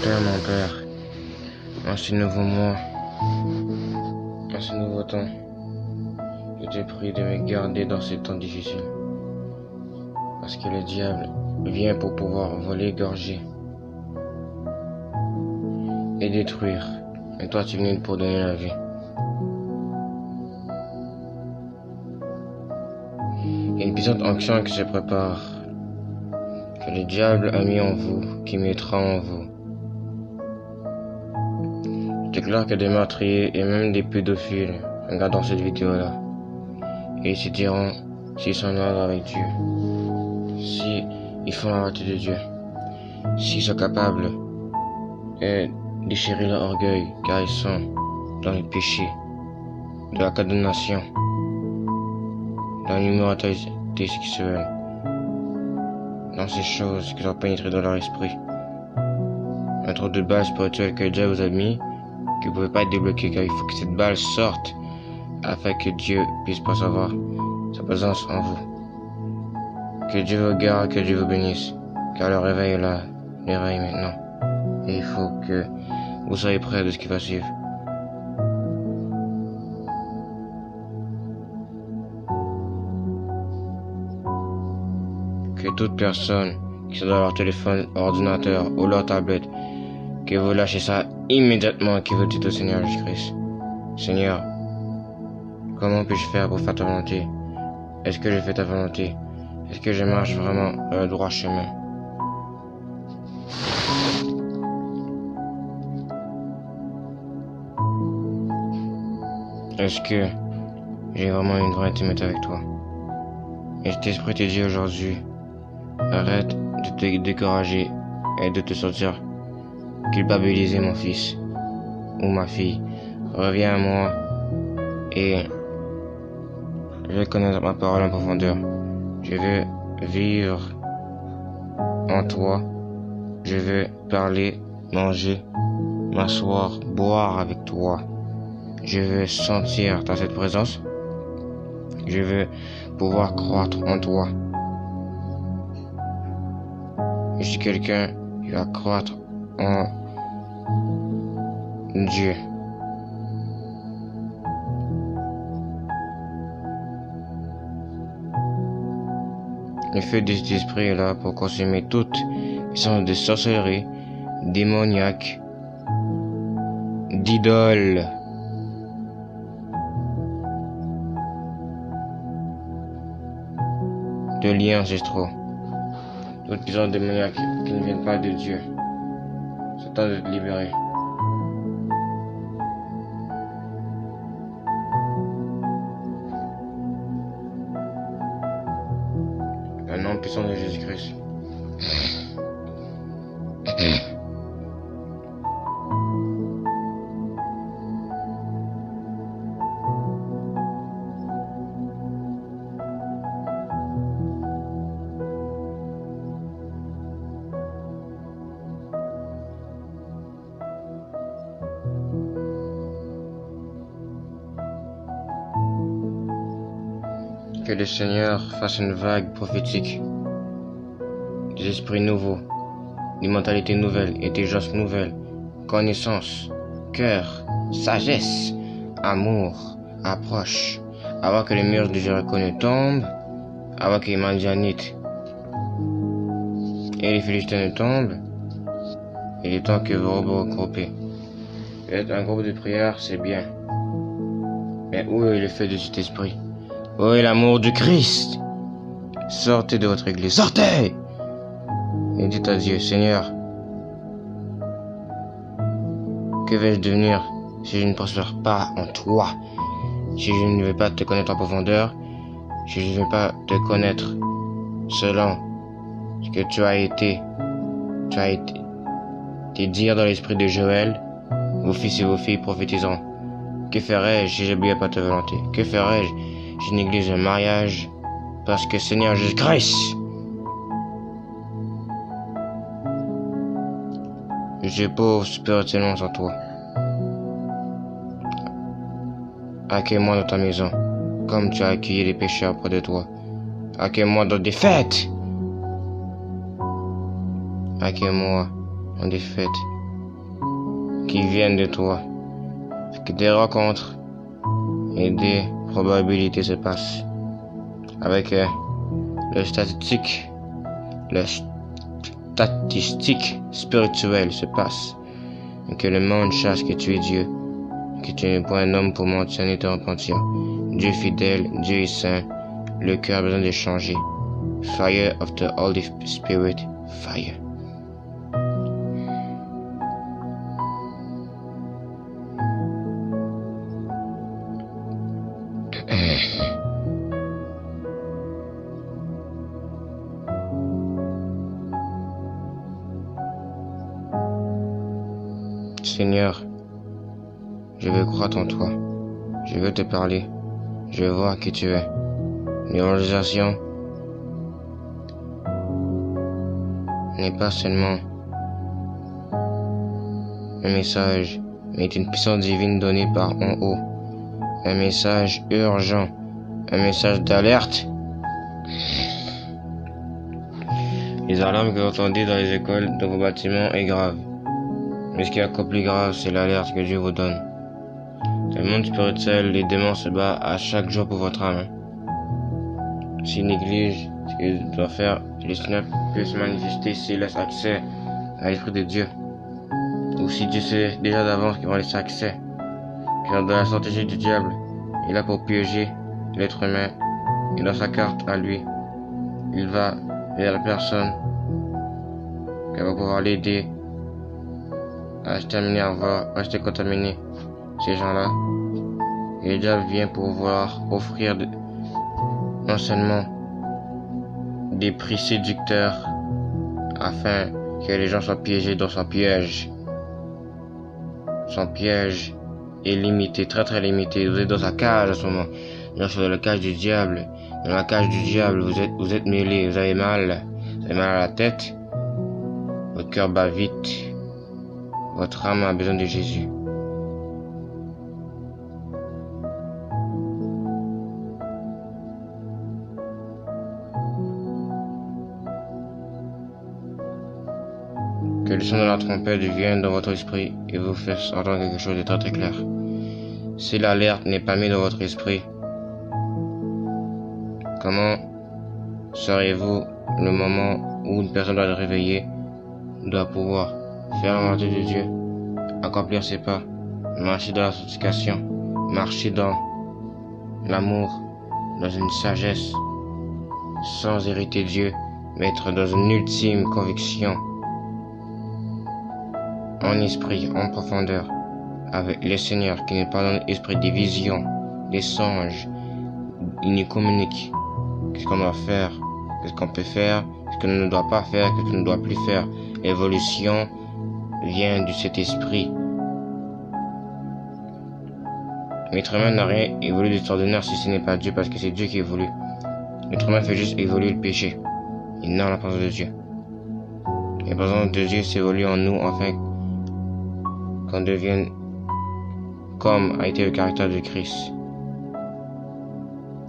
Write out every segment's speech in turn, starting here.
Père, mon Père, en ce nouveau mois, en ce nouveau temps, je te prie de me garder dans ces temps difficiles. Parce que le diable vient pour pouvoir voler, égorger et détruire. Et toi, tu viens pour donner la vie. Il y a une puissante onction qui se prépare, que le diable a mis en vous, qui mettra en vous. Je déclare que des meurtriers et même des pédophiles regardent cette vidéo-là. Et ils se diront s'ils sont en ordre avec Dieu, si ils font la volonté de Dieu, s'ils sont capables de déchirer leur orgueil, car ils sont dans le péché, de la condamnation, dans l'immoralité sexuelle, dans ces choses qui ont pénétré dans leur esprit. Un trou de balle spirituelle que Dieu vous a mis, que vous ne pouvez pas débloquer, car il faut que cette balle sorte afin que Dieu puisse percevoir sa présence en vous. Que Dieu vous garde, que Dieu vous bénisse, car le réveil est là, le réveil maintenant. Et il faut que vous soyez prêts de ce qui va suivre. Que toute personne qui soit dans leur téléphone, ordinateur ou leur tablette, que vous lâchez ça immédiatement, que vous dites au Seigneur Jésus-Christ: Seigneur, comment puis-je faire pour faire ta volonté? Est-ce que je fais ta volonté? Est-ce que je marche vraiment dans le droit chemin? Est-ce que j'ai vraiment une vraie intimité avec toi? Et cet esprit te dit aujourd'hui: arrête de te décourager et de te sentir culpabiliser, mon fils ou ma fille. Reviens à moi et je veux connaître ma parole en profondeur. Je veux vivre en toi. Je veux parler, manger, m'asseoir, boire avec toi. Je veux sentir dans cette présence. Je veux pouvoir croître en toi. Je suis quelqu'un qui va croître en Dieu. Le feu de cet esprit est là pour consumer toute puissance de sorcellerie, démoniaque, d'idole, de liens ancestraux, toute puissance démoniaque qui ne viennent pas de Dieu. C'est temps de te libérer. Le nom puissant de Jésus-Christ. Que le Seigneur fasse une vague prophétique, des esprits nouveaux, des mentalités nouvelles, intelligence nouvelle, connaissance, cœur, sagesse, amour, approche, avant que les murs de Jéricho ne tombent, avant que les Madianites et les Philistins ne tombent. Il est temps que vous vous regroupez. Être un groupe de prière, c'est bien. Mais où est le feu de cet esprit? Où est l'amour du Christ? Sortez de votre église, sortez! Et dites à Dieu: Seigneur, que vais-je devenir si je ne prospère pas en toi? Si je ne vais pas te connaître en profondeur, si je ne vais pas te connaître selon ce que tu as été dire dans l'esprit de Joël: vos fils et vos filles prophétiseront. Que ferais-je si j'oubliais pas ta volonté? Que ferais-je si je néglige le mariage? Parce que Seigneur Jésus-Christ, je suis pauvre spirituellement sans toi. Accueille-moi dans ta maison, comme tu as accueilli les pécheurs près de toi. Accueille-moi dans des fêtes. Accueille-moi dans des fêtes qui viennent de toi. Que des rencontres et des probabilités se passent. Avec le statistique spirituel se passe. Et que le monde sache que tu es Dieu. Que tu n'es pas un homme pour mentir ni te repentir. Dieu fidèle, Dieu est saint. Le cœur a besoin de changer. Fire of the Holy Spirit, fire. Seigneur, je veux croire en toi. Je veux te parler. Je veux voir qui tu es. L'évangélisation n'est pas seulement un message, mais est une puissance divine donnée par en haut. Un message urgent, un message d'alerte. Les alarmes que vous entendez dans les écoles de vos bâtiments est grave. Mais ce qui est encore plus grave, c'est l'alerte que Dieu vous donne. Dans le monde spirituel, les démons se battent à chaque jour pour votre âme. S'ils négligent ce qu'ils doivent faire, le Seigneur peut se manifester s'il laisse accès à l'Esprit de Dieu. Ou si Dieu sait déjà d'avance qu'ils vont laisser accès. Car dans la stratégie du diable, il est là pour piéger l'être humain. Et dans sa carte à lui, il va vers la personne qui va pouvoir l'aider à se terminer, à rester contaminé. Ces gens-là, et le diable vient pour vouloir offrir non seulement des prix séducteurs afin que les gens soient piégés dans son piège. Son piège est limité, très très limité. Vous êtes dans sa cage à ce moment. Vous êtes dans la cage du diable. Dans la cage du diable, vous êtes mêlé, vous avez mal. Vous avez mal à la tête. Votre cœur bat vite. Votre âme a besoin de Jésus. Que le son de la trompette vienne dans votre esprit et vous fasse entendre quelque chose de très très clair. Si l'alerte n'est pas mise dans votre esprit, comment saurez-vous le moment où une personne doit se réveiller, doit pouvoir faire la volonté de Dieu, accomplir ses pas, marcher dans la sanctification, marcher dans l'amour, dans une sagesse, sans hériter Dieu, mais être dans une ultime conviction, en esprit, en profondeur, avec le Seigneur qui n'est pas dans l'esprit des visions, des songes. Il nous communique qu'est-ce qu'on doit faire, qu'est-ce qu'on peut faire, ce qu'on ne doit pas faire, ce qu'on ne doit plus faire. L'évolution vient de cet esprit. L'être humain n'a rien évolué d'extraordinaire si ce n'est pas Dieu, parce que c'est Dieu qui évolue. L'être humain fait juste évoluer le péché, et non la présence de Dieu. La présence de Dieu s'évolue en nous afin qu'on devienne comme a été le caractère du Christ,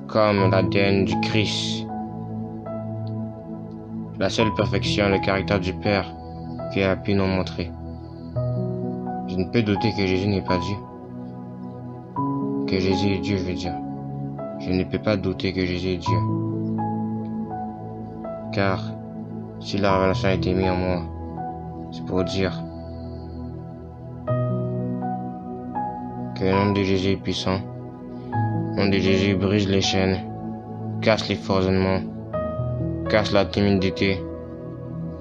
comme l'ADN du Christ, la seule perfection, le caractère du Père qui a pu nous montrer. Je ne peux douter que Jésus n'est pas Dieu, que Jésus est Dieu, je veux dire. Je ne peux pas douter que Jésus est Dieu, car si la révélation a été mise en moi, c'est pour dire que le nom de Jésus est puissant. Le nom de Jésus brise les chaînes, casse les forcenements, casse la timidité,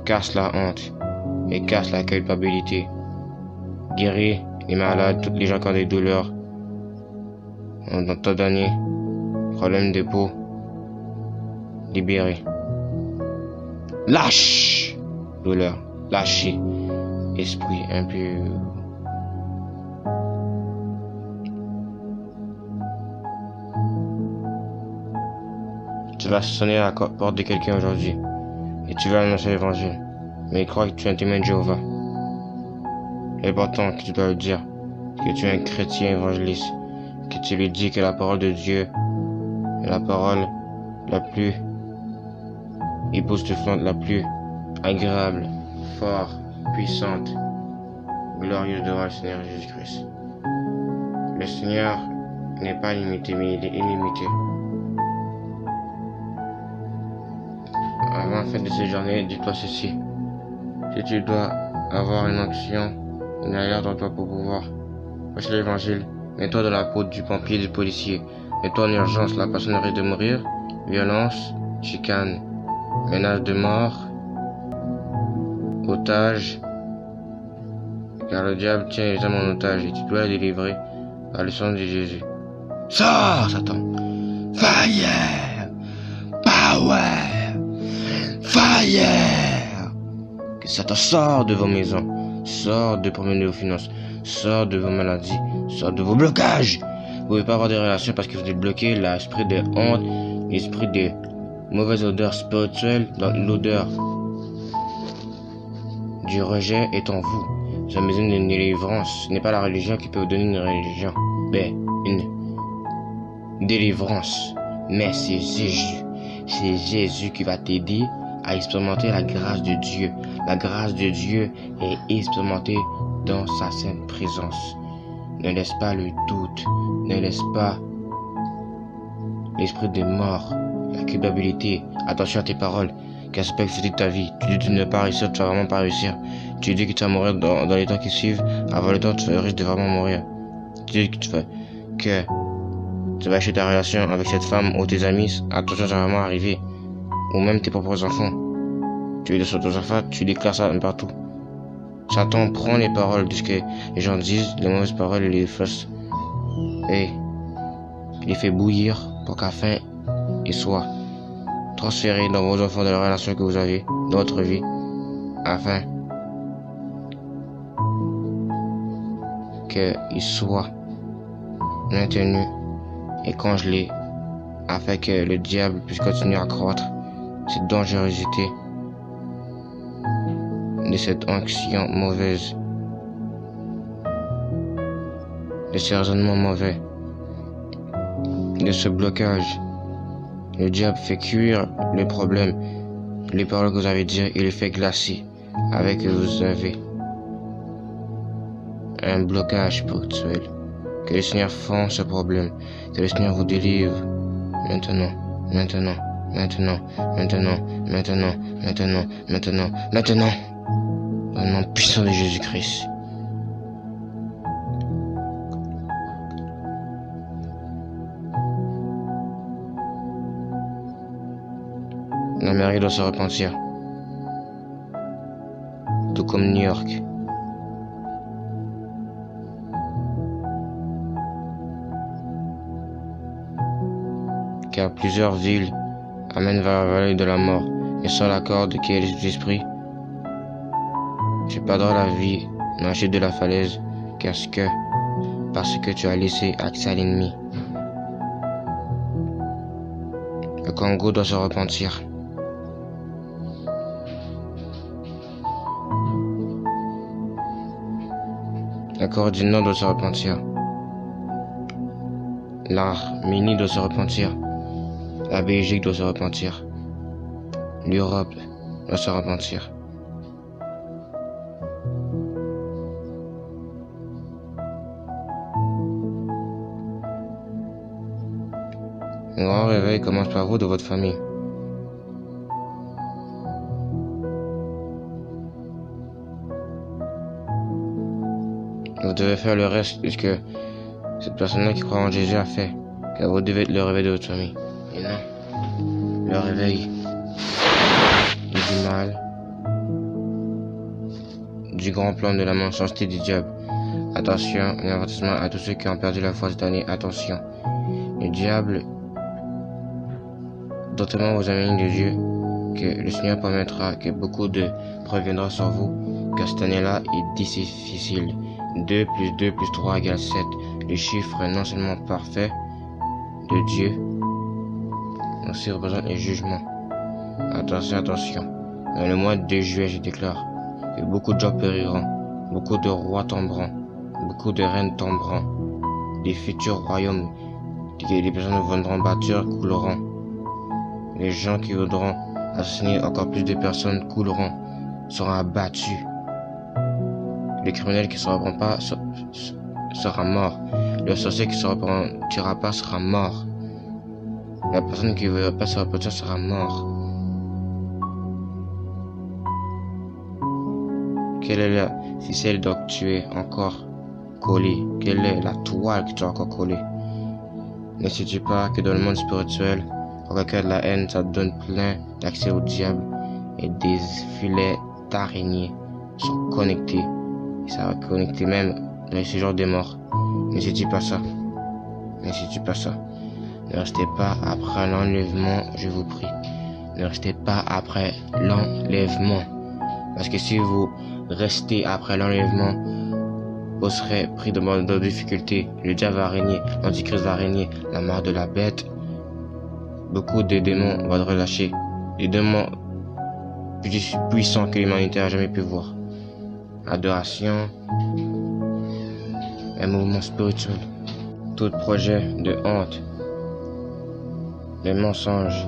casse la honte et casse la culpabilité. Guérit les malades, tous les gens qui ont des douleurs, dans ton dernier problème de peau, libéré. Lâche douleur, lâchez esprit impur. Tu vas sonner à la porte de quelqu'un aujourd'hui et tu vas annoncer l'évangile, mais il croit que tu es un témoin de Jéhovah. L'important que tu dois lui dire que tu es un chrétien évangéliste, que tu lui dis que la parole de Dieu est la parole la plus époustouflante, la plus agréable, forte, puissante, glorieuse devant le Seigneur Jésus-Christ. Le Seigneur n'est pas limité, mais il est illimité. Avant la fin de cette journée, dis-toi ceci. Si tu dois avoir une onction, une alerte en toi pour pouvoir prêcher l'évangile, mets-toi dans la peau du pompier, du policier. Mets-toi en urgence, la personne risque de mourir. Violence, chicane, menace de mort, otage. Car le diable tient les âmes en otage et tu dois les délivrer par le sang de Jésus. Sors, Satan! Fire! Power! Fire! Que Satan sorte de vos maisons, sort de problèmes de vos finances, sort de vos maladies, sort de vos blocages. Vous ne pouvez pas avoir des relations parce que vous êtes bloqué. L'esprit de honte, l'esprit de mauvaise odeur spirituelle, l'odeur du rejet est en vous. Vous avez besoin d'une délivrance. Ce n'est pas la religion qui peut vous donner une religion, mais une délivrance. Mais c'est Jésus. C'est Jésus qui va t'aider à expérimenter la grâce de Dieu. La grâce de Dieu est expérimentée dans sa sainte présence. Ne laisse pas le doute, ne laisse pas l'esprit de mort, la culpabilité. Attention à tes paroles, qu'est-ce que tu dis de ta vie. Tu dis de ne pas réussir, tu vas vraiment pas réussir. Tu dis que tu vas mourir dans les temps qui suivent, avant le temps tu risques de vraiment mourir. Tu dis que tu vas acheter ta relation avec cette femme ou tes amis, attention ça va vraiment arriver. Ou même tes propres enfants. Tu es sur tes enfants, tu déclares ça partout. Satan prend les paroles de ce que les gens disent, les mauvaises paroles et les fausses, et il les fait bouillir pour qu'afin il soit transféré dans vos enfants, dans la relation que vous avez, dans votre vie, afin qu'il soit maintenu et congelé, afin que le diable puisse continuer à croître cette dangerosité de cette onction mauvaise, de ce raisonnement mauvais, de ce blocage. Le diable fait cuire le problème, les paroles que vous avez dites, il les fait glacer avec que vous avez un blocage spirituel. Que le Seigneur fonce ce problème, que le Seigneur vous délivre maintenant, maintenant, maintenant, maintenant, maintenant, maintenant, maintenant, maintenant. Au nom puissant de Jésus-Christ. L'Amérique doit se repentir. Tout comme New York. Car plusieurs villes amènent vers la vallée de la mort, et sans l'accord de qui est l'esprit, tu perdras la vie dans la chute de la falaise, parce que tu as laissé accès à l'ennemi. Le Congo doit se repentir. La Corée du Nord doit se repentir. L'Arménie doit se repentir. La Belgique doit se repentir. L'Europe doit se repentir. Un grand réveil commence par vous, de votre famille. Vous devez faire le reste de ce que cette personne-là qui croit en Jésus a fait. Car vous devez être le réveil de votre famille. Et non, le réveil du mal, du grand plan de la méchanceté du diable. Attention, un avertissement à tous ceux qui ont perdu la foi cette année. Attention, le diable doit tellement vous amener de Dieu que le Seigneur permettra que beaucoup de preuves viendront sur vous, que cette année-là est difficile. 2 plus 2 plus 3 égale 7. Le chiffre non seulement parfait de Dieu, mais aussi représente les jugements. Attention, attention. Dans le mois de juillet, je déclare que beaucoup de gens périront, beaucoup de rois tomberont, beaucoup de reines tomberont, des futurs royaumes, des personnes viendront bâtir couleront. Les gens qui voudront assassiner encore plus de personnes couleront, seront abattus. Le criminel qui ne se repent pas sera mort. Le sorcier qui ne se repentira pas sera mort. La personne qui ne veut pas se repentir sera mort. Quelle est la ficelle donc tu es encore collé? Quelle est la toile que tu as encore collée? Ne sais-tu pas que dans le monde spirituel, quand quelqu'un a de la haine, ça te donne plein d'accès au diable et des filets d'araignées sont connectés. Et ça va connecter même dans les séjours des morts. Ne sais-tu pas ça? Ne sais-tu pas ça? Ne restez pas après l'enlèvement, je vous prie. Ne restez pas après l'enlèvement. Parce que si vous restez après l'enlèvement, vous serez pris dans de difficultés. Le diable va régner, l'antichrist va régner, la mort de la bête. Beaucoup de démons vont être relâchés. Des démons plus puissants que l'humanité n'a jamais pu voir. Adoration, un mouvement spirituel. Tout projet de honte, de mensonges,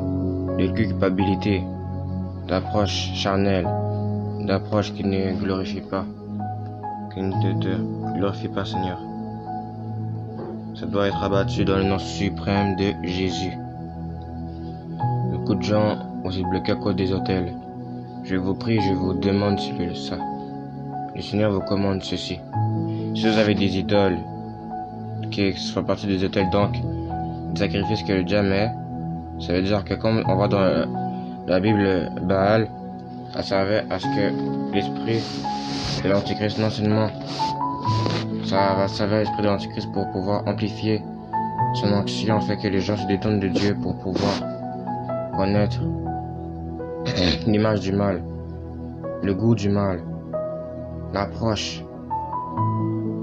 de culpabilité, d'approche charnelle, d'approche qui ne glorifie pas, qui ne te glorifie pas, Seigneur. Ça doit être abattu dans le nom suprême de Jésus. Beaucoup de gens ont été bloqués à cause des autels. Je vous prie, je vous demande s'il veut ça. Le Seigneur vous commande ceci. Si vous avez des idoles qui font partie des autels, donc des sacrifices que le diable met, ça veut dire que comme on voit dans la Bible, Baal a servi à ce que l'esprit de l'Antichrist, non seulement ça va servir à l'esprit de l'Antichrist pour pouvoir amplifier son action, fait que les gens se détournent de Dieu pour pouvoir connaître l'image du mal, le goût du mal, l'approche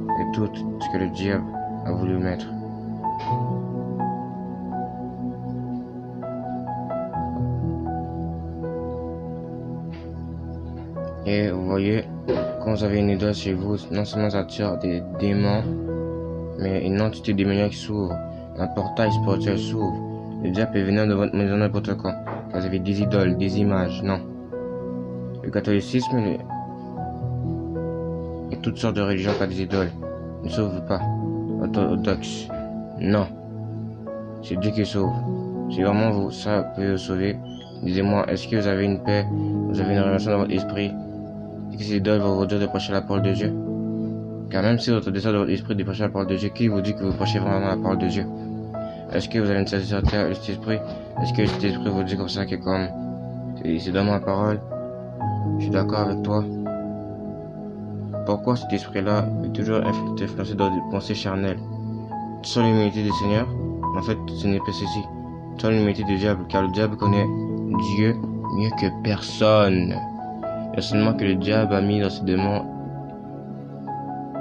de tout ce que le diable a voulu mettre. Et vous voyez, quand vous avez une idole chez vous, non seulement ça attire des démons, mais une entité démoniaque s'ouvre, un portail spirituel s'ouvre. Le diable peut venir de votre maison n'importe quand. Vous avez des idoles, des images, non. Le catholicisme et toutes sortes de religions qui ont des idoles ne sauvent pas. Orthodoxe, non. C'est Dieu qui sauve. Si vraiment vous, ça peut vous sauver, disez-moi, est-ce que vous avez une paix, vous avez une relation dans votre esprit, et que ces idoles vont vous dire de prêcher la parole de Dieu? Car même si votre désir de votre esprit de prêcher la parole de Dieu, qui vous dit que vous prêchez vraiment la parole de Dieu? Est-ce que vous avez une sincérité à cet esprit? Est-ce que cet esprit vous dit comme ça que comme c'est dans ma parole, je suis d'accord avec toi? Pourquoi cet esprit-là est toujours influencé dans des pensées charnelles? Sans l'humilité du Seigneur, en fait, ce n'est pas ceci. Sans l'humilité du diable, car le diable connaît Dieu mieux que personne. Et seulement que le diable a mis dans ses démons,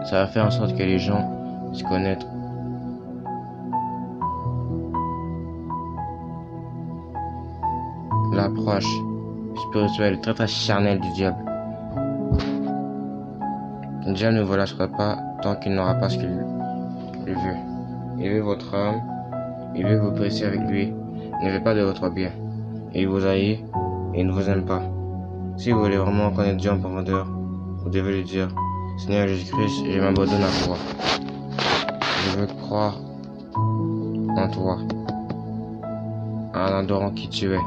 ça va faire en sorte que les gens se connaissent. L'approche spirituelle très charnelle du diable. Le diable ne vous lâchera pas tant qu'il n'aura pas ce qu'il veut. Il veut votre âme, il veut que vous pressiez avec lui, il ne veut pas de votre bien. Il vous haït et il ne vous aime pas. Si vous voulez vraiment connaître Dieu en profondeur, vous devez lui dire: Seigneur Jésus-Christ, je m'abandonne à toi. Je veux croire en toi, en adorant qui tu es,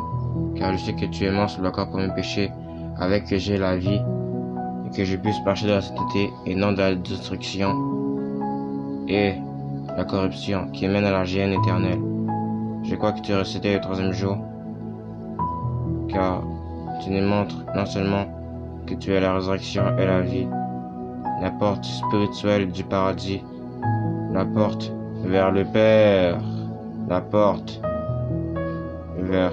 car je sais que tu es mort sur le corps pour mes péchés, avec que j'ai la vie, et que je puisse marcher dans la sainteté et non dans la destruction et la corruption qui mène à la géhenne éternelle. Je crois que tu es ressuscité le troisième jour, car tu nous montres non seulement que tu es la résurrection et la vie, la porte spirituelle du paradis, la porte vers le Père, la porte vers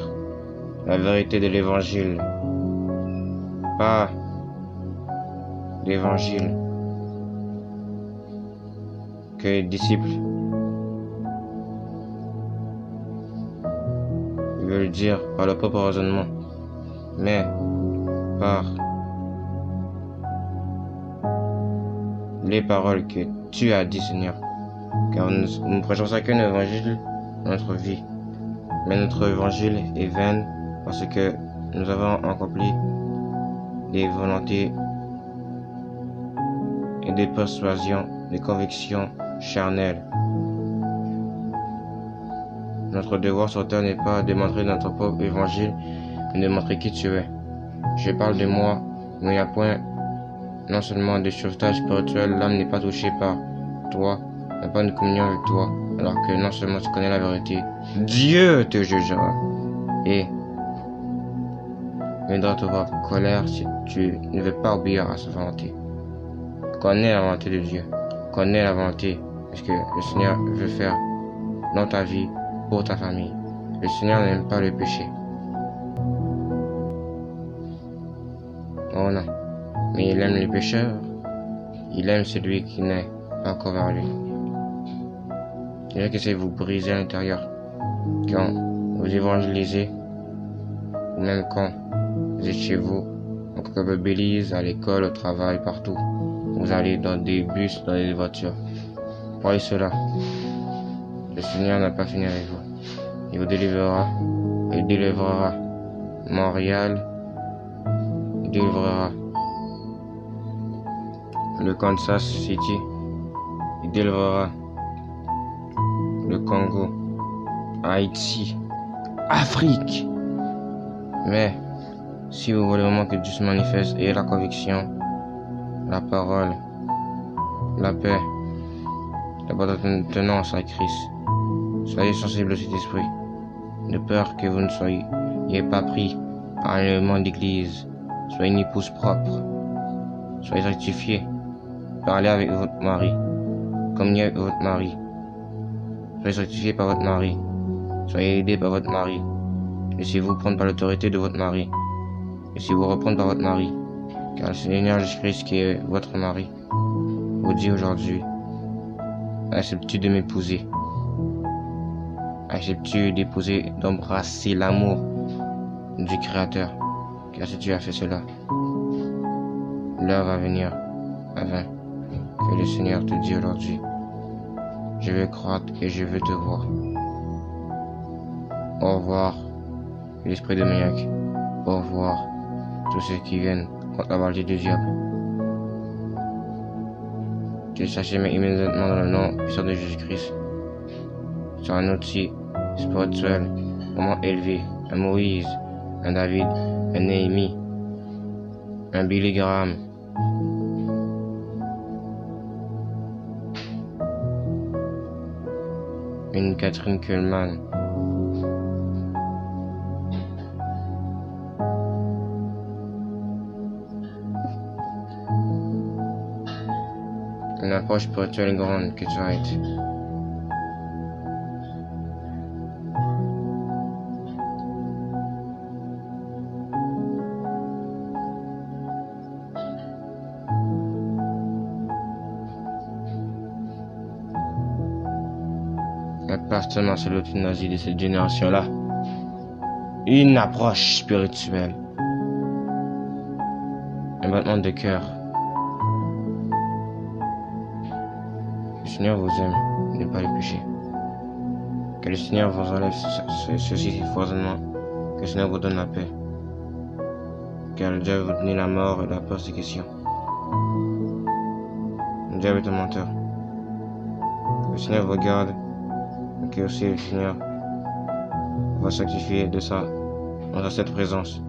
la vérité de l'évangile, pas l'évangile que les disciples veulent dire par leur propre raisonnement, mais par les paroles que tu as dit, Seigneur. Car nous ne prêchons ça qu'un évangile dans notre vie. Mais notre évangile est vain parce que nous avons accompli des volontés et des persuasions, des convictions charnelles. Notre devoir sur terre n'est pas de montrer notre propre évangile, mais de montrer qui tu es. Je parle de moi, mais il n'y a point non seulement de sauvetage spirituel, l'âme n'est pas touchée par toi, n'a pas de communion avec toi, alors que non seulement tu connais la vérité, Dieu te jugera et viendra te voir colère si tu ne veux pas obéir à sa volonté. Connais la volonté de Dieu, connais la volonté, parce que le Seigneur veut faire dans ta vie, pour ta famille. Le Seigneur n'aime pas le péché. Oh non, mais il aime les pécheurs, il aime celui qui n'est pas encore vers lui. Il veut que c'est vous briser à l'intérieur. Quand vous évangélisez, ou même quand vous êtes chez vous, en Belize, à l'école, au travail, partout. Vous allez dans des bus, dans des voitures. Voyez cela. Le Seigneur n'a pas fini avec vous. Il vous délivrera. Il délivrera Montréal. Il délivrera le Kansas City. Il délivrera le Congo, Haïti, Afrique. Mais si vous voulez vraiment que Dieu se manifeste, et la conviction, la parole, la paix, l'appartenance à Christ, soyez sensibles au Saint-Esprit, de peur que vous ne soyez pas pris par un élément d'église. Soyez une épouse propre, soyez rectifiés, parlez avec votre mari, communiez avec votre mari, soyez rectifiés par votre mari, soyez aidés par votre mari. Laissez-vous prendre par l'autorité de votre mari. Laissez-vous reprendre par votre mari. Car le Seigneur Jésus-Christ, qui est votre mari, vous dit aujourd'hui, acceptes-tu de m'épouser? Acceptes-tu d'épouser, d'embrasser l'amour du Créateur? Car si tu as fait cela, l'heure va venir avant que le Seigneur te dise aujourd'hui, je veux croître et je veux te voir. Au revoir, l'esprit démoniaque. Au revoir, tous ceux qui viennent contre la volonté du diable. Que sachez mais immédiatement dans le nom puissant de Jésus-Christ, sur un outil spirituel vraiment élevé, un Moïse, un David, un Néhémie, un Billy Graham, une Catherine Kuhlman, une approche spirituelle grande que tu as été. Pas seulement c'est l'euthanasie de cette génération-là. Une approche spirituelle. Un battement de cœur. Le Seigneur vous aime, n'est pas le péché. Que le Seigneur vous enlève ceci foisonnement. Que le Seigneur vous donne la paix. Car le diable vous donne la mort et la persécution. Le diable est un menteur. Que le Seigneur vous garde. Que aussi le Seigneur va sanctifier de ça dans cette présence.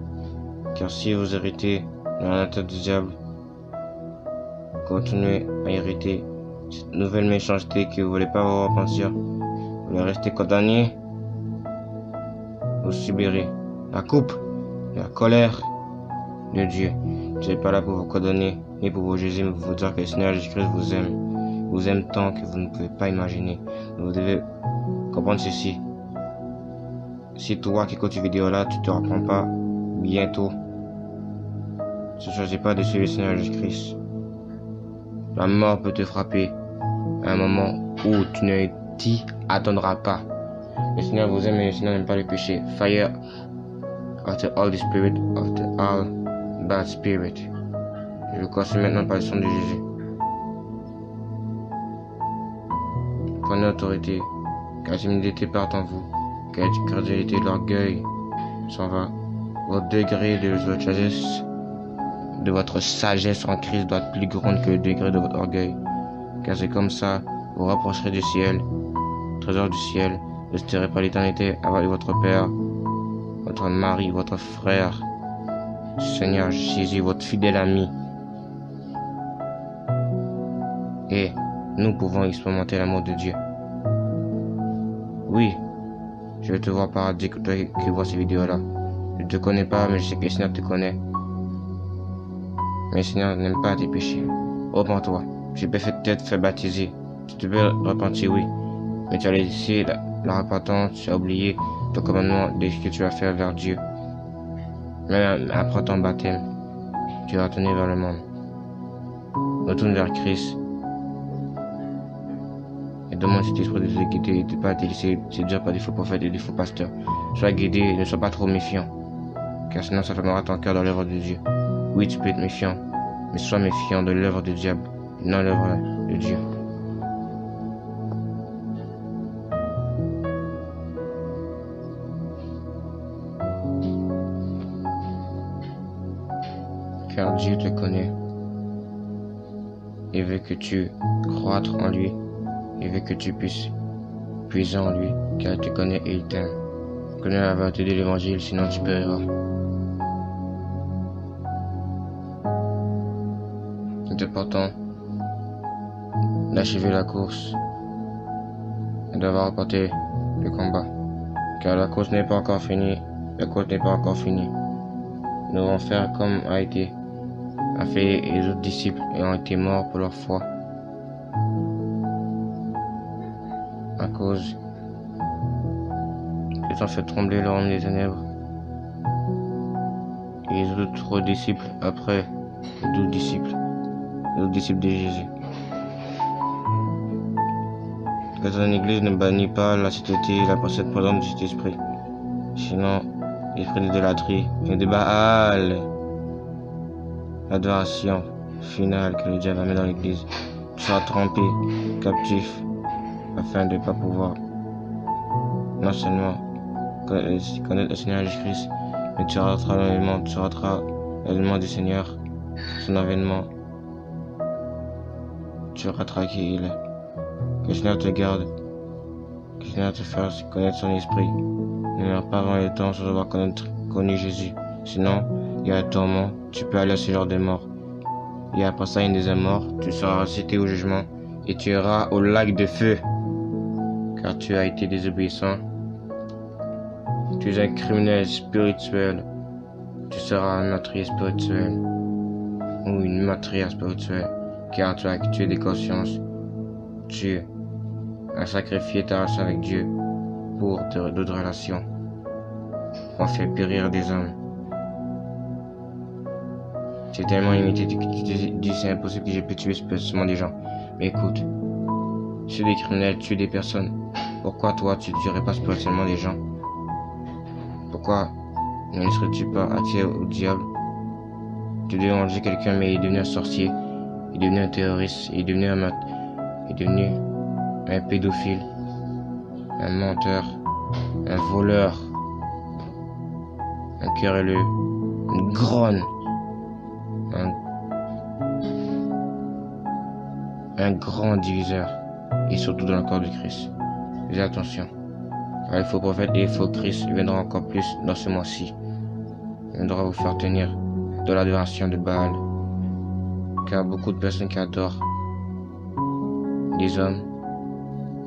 Car si vous héritez dans la tête du diable, continuez à hériter cette nouvelle méchanceté que vous ne voulez pas vous repentir, vous voulez rester condamné, vous subirez la coupe de la colère de Dieu. Dieu n'est pas là pour vous condamner, ni pour vous juger, mais pour vous dire que le Seigneur Jésus-Christ vous aime tant que vous ne pouvez pas imaginer. Vous devez comprendre ceci. Si toi qui écoutes cette vidéo-là, tu ne te reprends pas bientôt, tu ne choisis pas de suivre le Seigneur Jésus-Christ, la mort peut te frapper à un moment où tu ne t'y attendras pas. Le Seigneur vous aime et le Seigneur n'aime pas le péché. Fire after all the spirit, after all bad spirit. Je vous consume maintenant par le sang de Jésus. Prenez autorité, car la timidité part en vous, car la crédulité, l'orgueil s'en va. Votre degré de sagesse de votre sagesse en Christ doit être plus grande que le degré de votre orgueil. Car c'est comme ça, vous rapprocherez du ciel, trésor du ciel, vous resterez par l'éternité avec votre Père, votre mari, votre frère, Seigneur Jésus, votre fidèle ami. Et nous pouvons expérimenter l'amour de Dieu. Oui, je vais te voir paradis, toi qui vois ces vidéos-là. Je ne te connais pas, mais je sais que le Seigneur te connaît. Mais le Seigneur n'aime pas tes péchés. Repends-toi. Tu peux peut-être faire baptiser. Tu peux repentir, oui. Mais tu as laissé la repentance, tu as oublié ton commandement de ce que tu vas faire vers Dieu. Même après ton baptême, tu vas tourner vers le monde. Retourne vers Christ. Et demande cet esprit de te guider et de ne pas te laisser séduire par des faux prophètes et des faux pasteurs. Sois guidé, ne sois pas trop méfiant. Car sinon ça fermera ton cœur dans l'œuvre de Dieu. Oui, tu peux être méfiant, mais sois méfiant de l'œuvre du diable, non l'œuvre de Dieu. Car Dieu te connaît et veut que tu croîtres en lui et veut que tu puisses puiser en lui, car il te connaît et il t'aime. Connais la vérité de l'évangile, sinon tu périras. Il est important d'achever la course et d'avoir remporté le combat, car la course n'est pas encore finie. La course n'est pas encore finie. Nous devons faire comme a fait les autres disciples et ont été morts pour leur foi. À cause ils ont fait trembler le royaume des ténèbres. Et les autres disciples après les 12 disciples. Les autres disciples de Jésus. Quand une église ne bannit pas la sainteté et la présence de cet esprit. Sinon, l'esprit d'idolâtrie et de Baal, l'adoration finale que le diable va mettre dans l'église, tu seras trempé, captif, afin de ne pas pouvoir non seulement connaître le Seigneur Jésus-Christ, mais tu rateras l'avènement du Seigneur, son avènement. Tu rateras qui il est. Que le Seigneur te garde, que le Seigneur te fasse connaître son esprit. Ne meurs pas avant le temps sans avoir connu Jésus. Sinon, il y a un tourment, tu peux aller au séjour des morts. Et après ça, une deuxième mort, tu seras cité au jugement et tu iras au lac de feu. Car tu as été désobéissant. Tu es un criminel spirituel. Tu seras un meurtrier spirituel. Ou une meurtrière spirituelle. Car tu as tué des consciences. Tu as sacrifié ta relation avec Dieu pour d'autres relations. Pour faire périr des hommes. Tu es tellement limité que tu te dis c'est impossible que j'ai pu tuer spécialement des gens. Mais écoute, tu es des criminels, tu es des personnes. Pourquoi toi tu ne tuerais pas spirituellement des gens? Pourquoi ne laisserais-tu pas attirer au diable? Tu devais enlever quelqu'un mais il est devenu un sorcier, il est devenu un terroriste, il est devenu un pédophile, un menteur, un voleur, un querelleux, une grogne, un grand diviseur, et surtout dans le corps de Christ. Faites attention, car les faux prophètes et les faux Christ viendront encore plus dans ce mois-ci. Ils viendront vous faire tenir de l'adoration de Baal, car beaucoup de personnes qui adorent les hommes,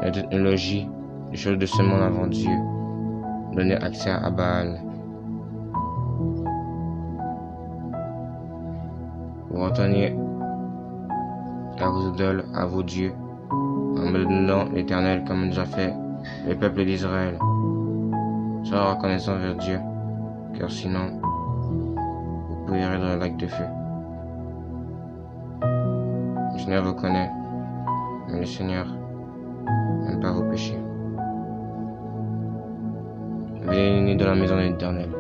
la technologie, les choses de ce monde avant Dieu, donner accès à Baal. Vous retournez à vos idoles, à vos dieux, en me donnant l'Éternel comme nous a fait le peuple d'Israël. Soyez reconnaissant vers Dieu, car sinon, vous périrez dans le lac de feu. Le Seigneur vous connaît, mais le Seigneur n'aime pas vos péchés. Venez dans la maison de l'Éternel.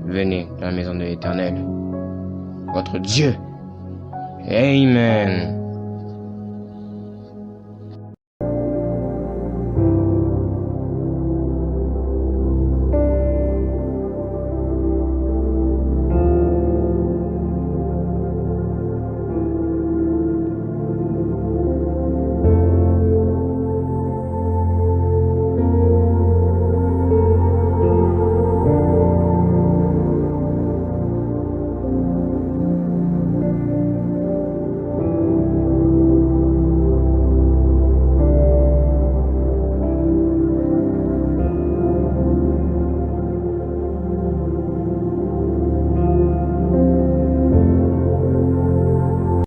Venez dans la maison de l'Éternel, votre Dieu. Amen.